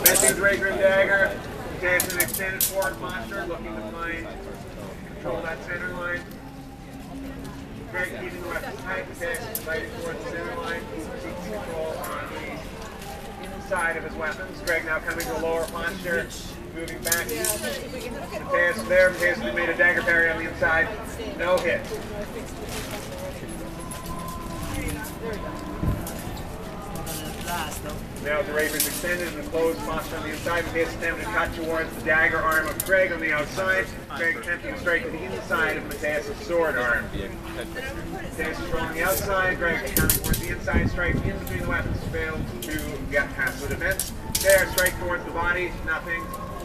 Matheus Reimer dagger. Takes an extended forward posture, looking to find control that center line. Greg keeping the weapons tight, Matheus fighting towards the center line. Seeks control on the inside of his weapons. Greg now coming to a lower posture, moving back. Matheus there. Matheus made a dagger parry on the inside. No hit. Now the Rapier is extended in a closed posture on the inside. Matheus attempting to cut towards the dagger arm of Greg on the outside. Greg attempting to strike to the inside of Matheus' sword arm. Matheus is on the outside. Greg counting towards the inside. Strike in between the weapons. Failed to get past the defense. There, strike towards the body. Nothing.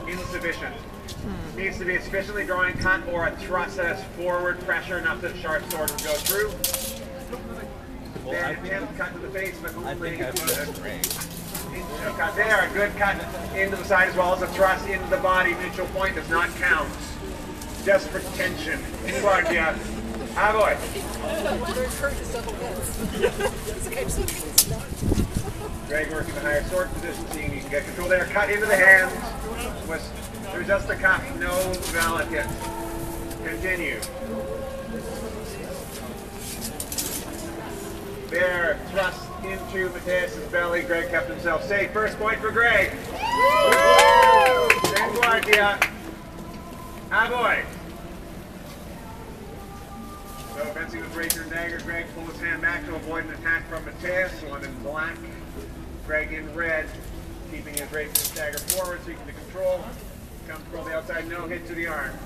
Insufficient. Needs to be a sufficiently drawing cut or a thrust that has forward pressure enough that the sharp sword would go through. There, attempt cut to the face, but only a cut there. A good cut into the side as well as a thrust into the body. Neutral point does not count. Just for tension. In guardia. Ah, boy. Greg working the higher sword position, seeing he can get control there. Cut into the hands. There's just a cut. No valid hit. Continue. There, thrust into Matheus' belly. Greg kept himself safe. First point for Greg. Then guardia. Ah, boy. So fencing with Rapier and dagger. Greg pulled his hand back to avoid an attack from Matheus. One in black. Greg in red, keeping his Rapier and dagger forward, seeking to control. Comes from the outside, no hit to the arm.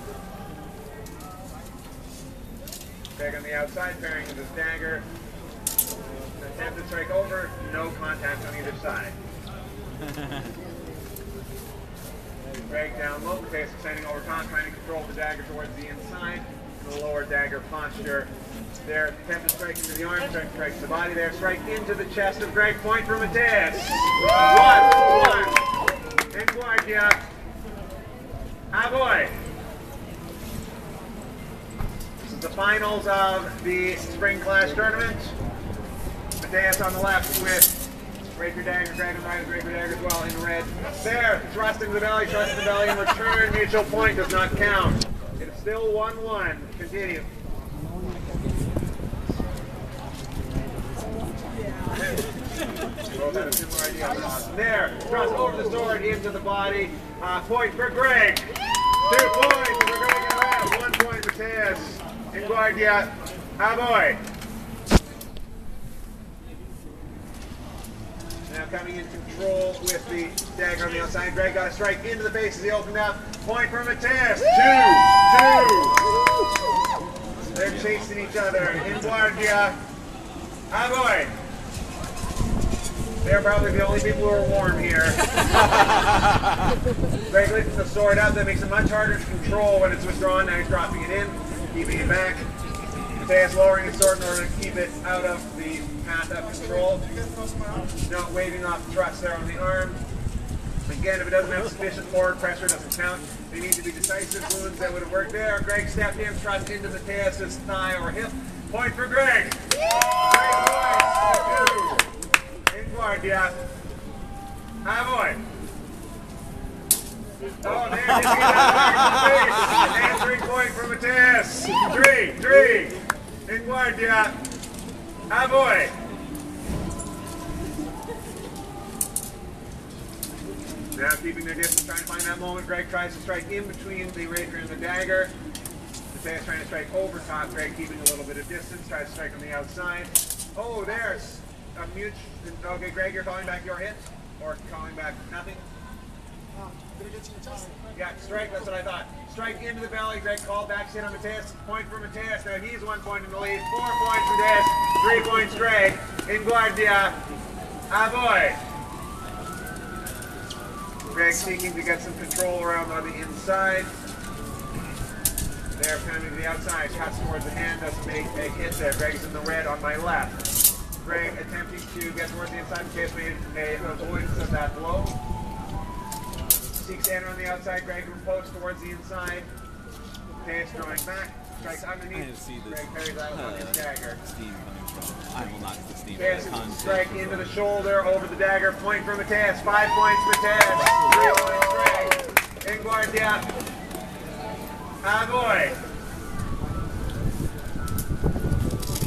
Greg on the outside, pairing with his dagger. Attempt to strike over, no contact on either side. Greg down low, Matheus extending over top, trying to control the dagger towards the inside. The lower dagger posture. There, attempt to strike into the arm, strikes the body there, strike into the chest of Greg. Point for Matheus. 1-1. In guardia. Ah, boy. This is the finals of the Spring Clash tournament. Matheus on the left with Rapier dagger, Greg on the right with Rapier dagger as well in red. There, thrust into the belly, in return, mutual point does not count. It's still 1-1. Continue. Both had a similar idea. There, thrust over the sword into the body. Point for Greg. 2 points for Greg in red. 1 point for Matheus. In guardia. Ah, boy. Now coming in control with the dagger on the outside. Greg got a strike into the face as he opened up. Point for Matheus. 2-2. They're chasing each other. In guardia. Ah, boy. They're probably the only people who are warm here. Greg lifts the sword up. That makes it much harder to control when it's withdrawn. Now he's dropping it in, keeping it back. Matheus lowering his sword in order to keep it out of the path of control. Not waving off the thrust there on the arm. Again, if it doesn't have sufficient forward pressure, it doesn't count. They need to be decisive wounds that would have worked there. Greg stepped in, thrust into Matheus' thigh or hip. Point for Greg. Greg points. 2. In guardia. Ah, boy. Oh, there, did he get answering point for Matheus. 3. In guardia. Ah, boy. Now keeping their distance, trying to find that moment. Greg tries to strike in between the Rapier and the dagger. Matheus trying to strike over top. Greg keeping a little bit of distance, tries to strike on the outside. Oh, there's a mute. Okay, Greg, you're calling back your hit? Or calling back nothing? Yeah, strike, that's what I thought. Strike into the belly. Greg called back, hit on Matheus. Point for Matheus. Now he's 1 point in the lead. 4 points for Matheus. 3 points, Greg. In guardia. Ah, boy. Greg seeking to get some control around on the inside. There, coming to the outside. Cuts towards the hand, doesn't make a hit there. Greg's in the red on my left. Greg attempting to get towards the inside. Matheus made an avoidance of that blow. Seeks to enter on the outside. Greg posts towards the inside. Matheus drawing back. Strikes underneath. Greg parries out on his dagger. Steam coming from. I will not Matheus strike into the shoulder, over the dagger, point for Matheus. 5 points, Matheus. 3 points, Greg. In guardia. Boy.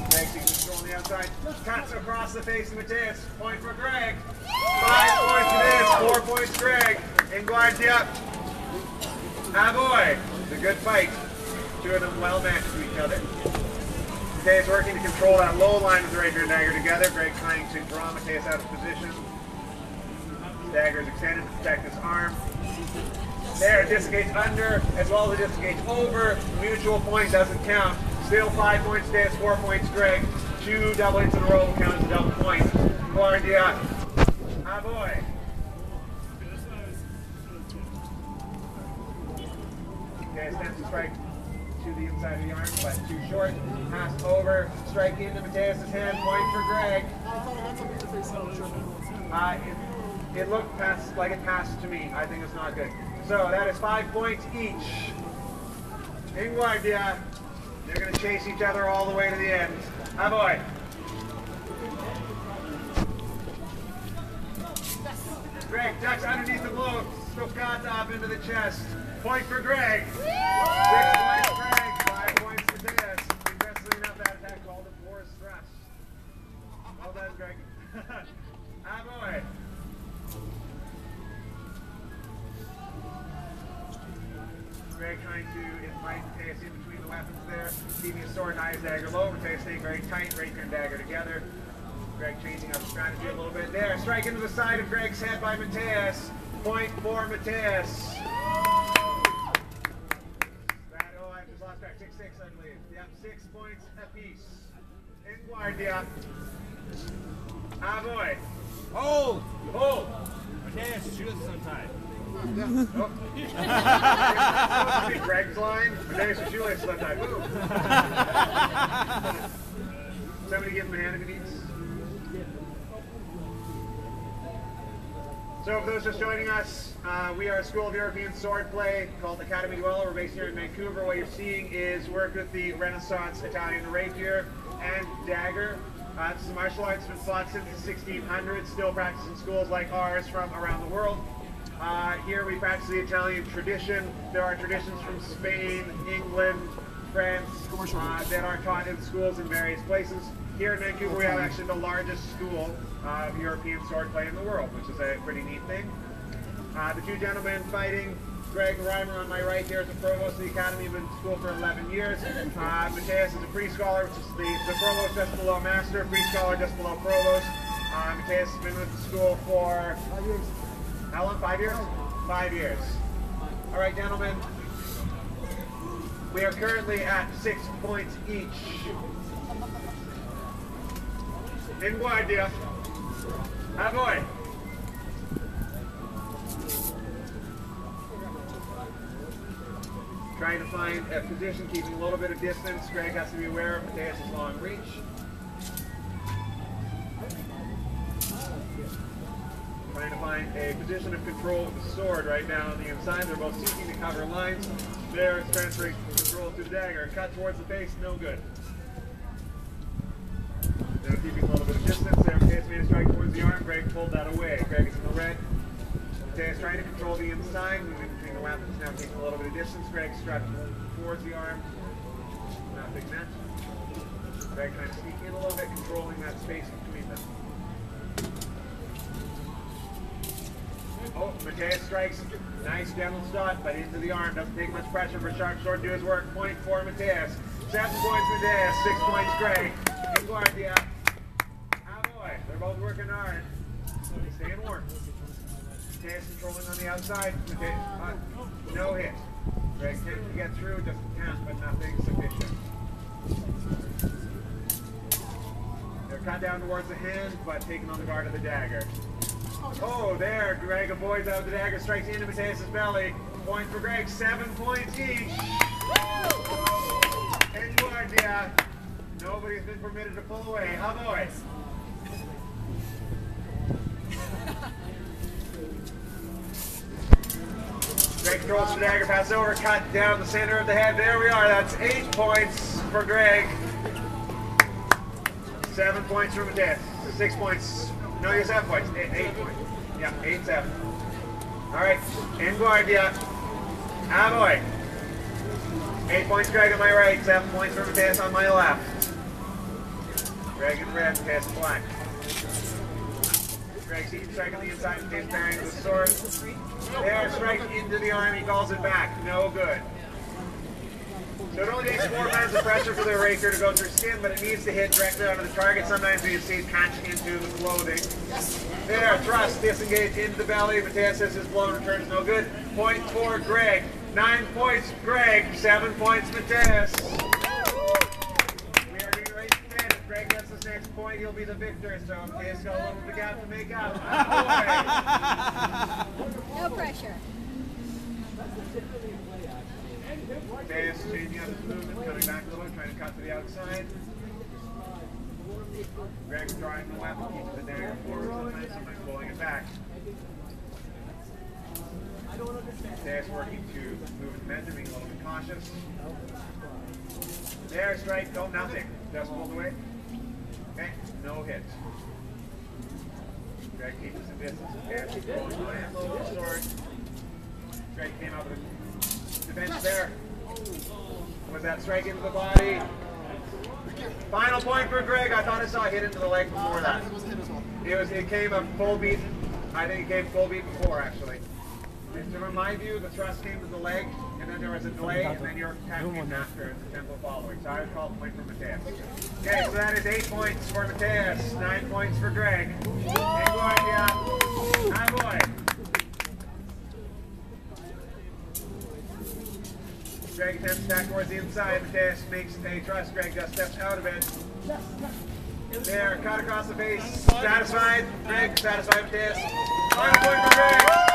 Greg seeks control on the outside. Cuts across the face of Matheus. Point for Greg. 5 points, Matheus. 4 points, Greg. In guardia. Boy. It's a good fight. Two of them well matched to each other. Matheus working to control that low line with the rapier and dagger together. Greg trying to draw Matheus out of position. Dagger is extended to protect his arm. There, it dislocates under as well as it dislocates over. Mutual point doesn't count. Still 5 points, Matheus, 4 points, Greg. 2 double hits in a row will count as a double point. Guardia. Boy. Matheus attempts to strike to the inside of the arm, but too short. Pass over, strike into Matheus' hand, point for Greg. It looked like it passed to me. I think it's not good. So that is 5 points each. In guardia. They're going to chase each other all the way to the end. Boy. Greg ducks underneath the blow. Stockata up into the chest. Point for Greg. 6 points, Greg. 5 points for Matheus. Interestingly enough, that attack called a forced thrust. Well done, Greg. Boy. Greg trying to invite Matheus in between the weapons there. Keeping his sword high, his dagger low. Matheus staying very tight, rapier and dagger together. Greg changing up the strategy a little bit there. Strike into the side of Greg's head by Matheus. Point for Matheus. I just lost track. 6-6, I believe. Yep, 6 points apiece. In guardia. Boy. Hold! Hold! Matheus, shoot us sometime. Oh. Greg's line. Matheus' shoelace sometime. Move. Somebody give him a hand if he needs. So for those just joining us, we are a school of European swordplay called Academie Duello. We're based here in Vancouver. What you're seeing is work with the Renaissance Italian rapier and dagger. This is martial arts that's been fought since the 1600s, still practiced in schools like ours from around the world. Here we practice the Italian tradition. There are traditions from Spain, England, France that are taught in schools in various places. Here in Vancouver we have actually the largest school of European swordplay in the world, which is a pretty neat thing. The two gentlemen fighting, Greg and Reimer on my right here is the provost of the Academy, been in school for 11 years. Matheus is a pre-scholar, which is the provost just below master, pre-scholar just below provost. Matheus has been with the school for 5 years. How long? 5 years? 5 years. All right, gentlemen. We are currently at 6 points each. In guardia. Boy. Trying to find a position, keeping a little bit of distance. Greg has to be aware of Matheus' long reach. Trying to find a position of control with the sword right now on the inside. They're both seeking to cover lines. There, it's transferring control to the dagger. Cut towards the face, no good. Now keeping a little bit of distance there. Matheus made a strike towards the arm. Greg pulled that away. Greg is in the red. Matheus trying to control the inside, moving between the weapons, now taking a little bit of distance. Greg struck towards the arm. Nothing meant. Greg trying to sneak in a little bit, controlling that space between them. Oh, Matheus strikes. Nice gentle shot, but into the arm. Doesn't take much pressure for sharp sword to do his work. Point for Matheus. 7 points Matheus, 6 points Greg. In guardia. Boy, they're both working hard. Staying warm. Matheus controlling on the outside. No hit. Greg attempting to get through, doesn't count, but nothing sufficient. They're cut down towards the hand, but taken on the guard of the dagger. Oh, there, Greg avoids out the dagger, strikes into Matheus' belly. Point for Greg, 7 points each. In guardia. Nobody's been permitted to pull away. Boy. Greg controls the dagger, pass over, cut down the center of the head. There we are. That's 8 points for Greg. 7 points for Matheus. 6 points. No, you're 7 points. 8 points. Yeah, 8-7. Alright, in guardia. Aboy. 8 points, Greg, on my right. 7 points for Matheus on my left. Greg in red, Matheus in black. Greg's heat strike on the inside, Matheus bearing with the sword. There, strike into the arm, he calls it back. No good. So it only takes 4 pounds of pressure for the rapier to go through skin, but it needs to hit directly onto the target. Sometimes you see it catch into the clothing. There, thrust, disengage into the belly. Matheus says his blow returns no good. Point for Greg. 9 points, Greg. 7 points, Matheus. We are getting ready to finish. If Greg gets this next point, he'll be the victor. So Matheus got a little bit of gap to make up. No pressure. Matheus changing up his movement, coming back a little, trying to cut to the outside. Greg drawing the weapon, keeping the dagger forward sometimes pulling it back. Matheus working to move his momentum, being a little bit cautious. There, strike, go, nothing. Just pulled away. Okay, no hit. Greg keeps his distance. Matheus keeps pulling away, low sword. Greg came up with a defense there. Was that strike into the body? Final point for Greg. I thought I saw a hit into the leg before that. It came a full beat. I think it came full beat before, actually. From my view, the thrust came to the leg, and then there was a delay, and then your attack came after the tempo following. So I would call it point for Matheus. Okay, so that is 8 points for Matheus, 9 points for Greg. Hey, boy, yeah. Hi, boy. Greg attempts to attack towards the inside. Matheus makes a thrust. Greg just steps out of it. There, cut across the face. Satisfied. Greg, satisfied Matheus. Final point for Greg.